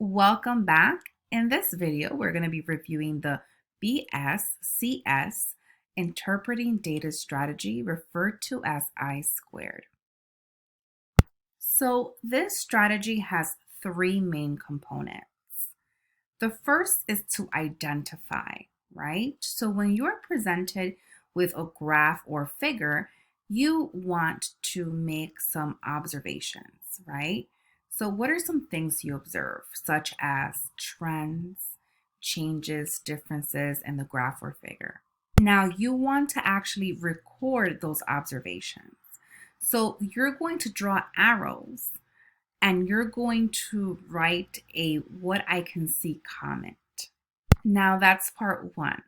Welcome back. In this video, we're going to be reviewing the BSCS Interpreting Data Strategy, referred to as I-squared. So this strategy has three main components. The first is to identify, right? So when you're presented with a graph or figure, you want to make some observations, right? So what are some things you observe, such as trends, changes, differences in the graph or figure? Now you want to actually record those observations. So you're going to draw arrows and you're going to write a what I can see comment. Now that's part one.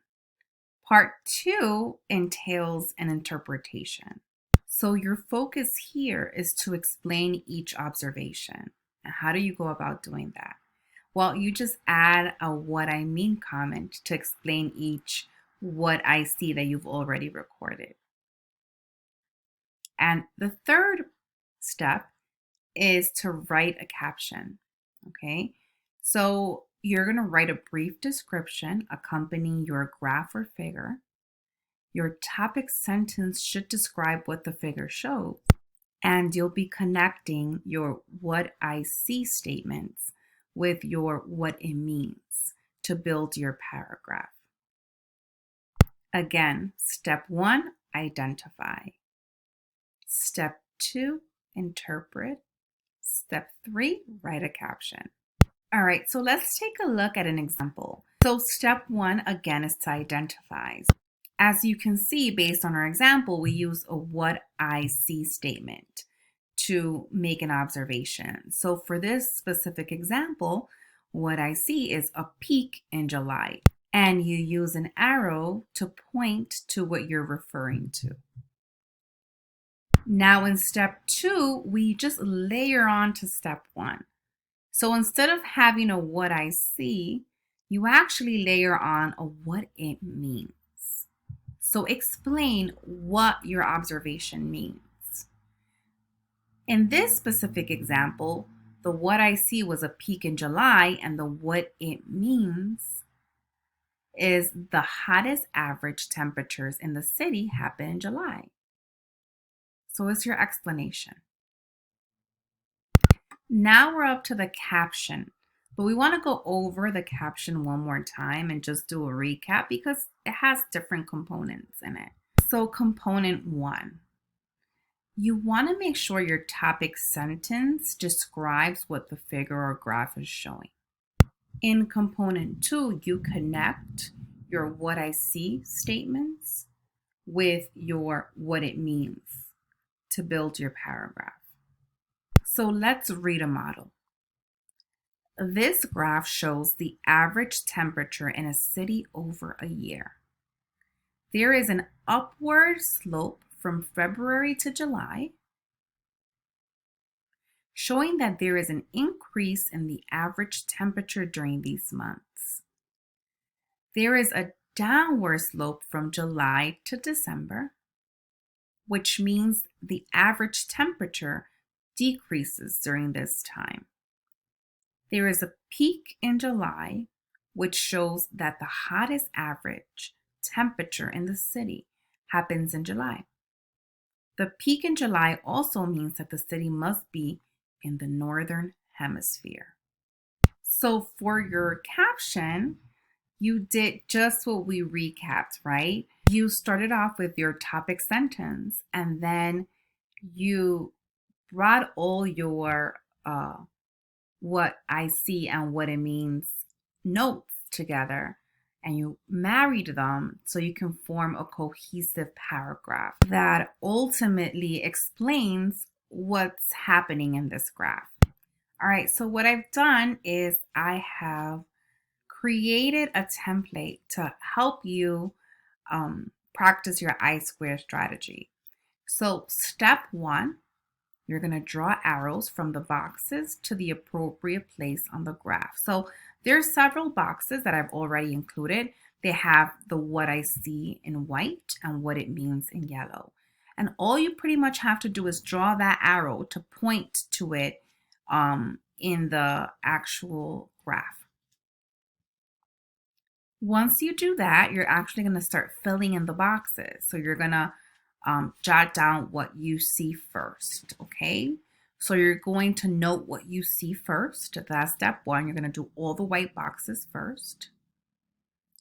Part two entails an interpretation. So your focus here is to explain each observation. And how do you go about doing that? Well, you just add a what I mean comment to explain each what I see that you've already recorded. And the third step is to write a caption, okay? So you're gonna write a brief description accompanying your graph or figure. Your topic sentence should describe what the figure shows, and you'll be connecting your what I see statements with your what it means to build your paragraph. Again, step one, identify. Step two, interpret. Step three, write a caption. All right, so let's take a look at an example. So step one, again, is to identify. As you can see, based on our example, we use a what I see statement to make an observation. So for this specific example, what I see is a peak in July, and you use an arrow to point to what you're referring to. Now in step two, we just layer on to step one. So instead of having a what I see, you actually layer on a what it means. So explain what your observation means. In this specific example, the what I see was a peak in July, and the what it means is the hottest average temperatures in the city happen in July. So it's your explanation. Now we're up to the caption, but we want to go over the caption one more time and just do a recap because it has different components in it. So component one, you want to make sure your topic sentence describes what the figure or graph is showing. In component two, you connect your what I see statements with your what it means to build your paragraph. So let's read a model. This graph shows the average temperature in a city over a year. There is an upward slope from February to July, showing that there is an increase in the average temperature during these months. There is a downward slope from July to December, which means the average temperature decreases during this time. There is a peak in July, which shows that the hottest average temperature in the city happens in July. The peak in July also means that the city must be in the northern hemisphere. So for your caption, you did just what we recapped, right? You started off with your topic sentence, and then you brought all your what I see and what it means notes together, and you married them so you can form a cohesive paragraph that ultimately explains what's happening in this graph. All right, so what I've done is I have created a template to help you practice your I-squared strategy. So step one, you're going to draw arrows from the boxes to the appropriate place on the graph. So there's several boxes that I've already included. They have the what I see in white and what it means in yellow. And all you pretty much have to do is draw that arrow to point to it in the actual graph. Once you do that, you're actually going to start filling in the boxes. So you're going to jot down what you see first, okay? So you're going to note what you see first. That's step one. You're going to do all the white boxes first.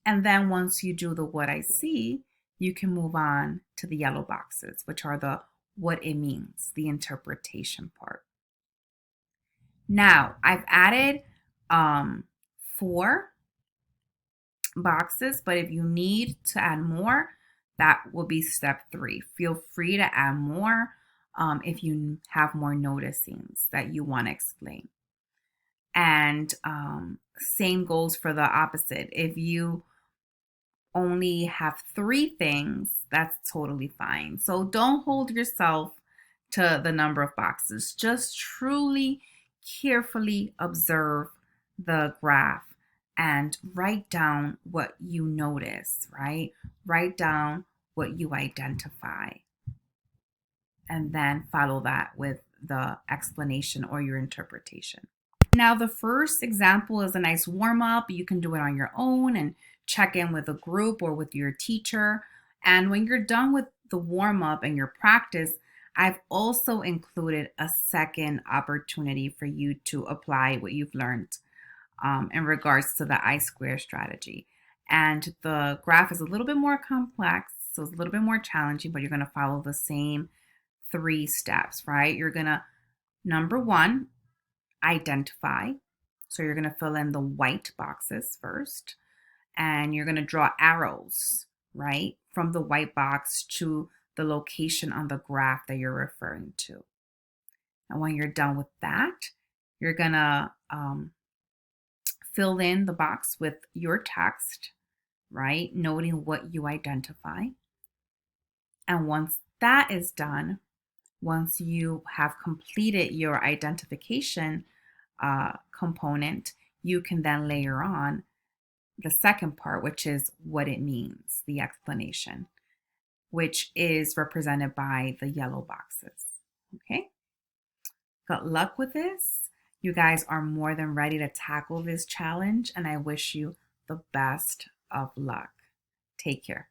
And then once you do the what I see, you can move on to the yellow boxes, which are the what it means, the interpretation part. Now, I've added 4 boxes, but if you need to add more, that will be step 3. Feel free to add more if you have more noticings that you want to explain. And same goes for the opposite. If you only have 3 things, that's totally fine. So don't hold yourself to the number of boxes. Just truly, carefully observe the graph and write down what you notice, right? Write down what you identify. And then follow that with the explanation or your interpretation. Now, the first example is a nice warm-up. You can do it on your own and check in with a group or with your teacher. And when you're done with the warm-up and your practice, I've also included a second opportunity for you to apply what you've learned in regards to the I-square strategy. And the graph is a little bit more complex, so it's a little bit more challenging, but you're going to follow the same 3 steps, right? You're going to, number 1, identify. So you're going to fill in the white boxes first, and you're going to draw arrows, right, from the white box to the location on the graph that you're referring to. And when you're done with that, you're going to fill in the box with your text, right, noting what you identify. And once that is done, once you have completed your identification component, you can then layer on the second part, which is what it means, the explanation, which is represented by the yellow boxes. Okay? Good luck with this. You guys are more than ready to tackle this challenge, and I wish you the best of luck. Take care.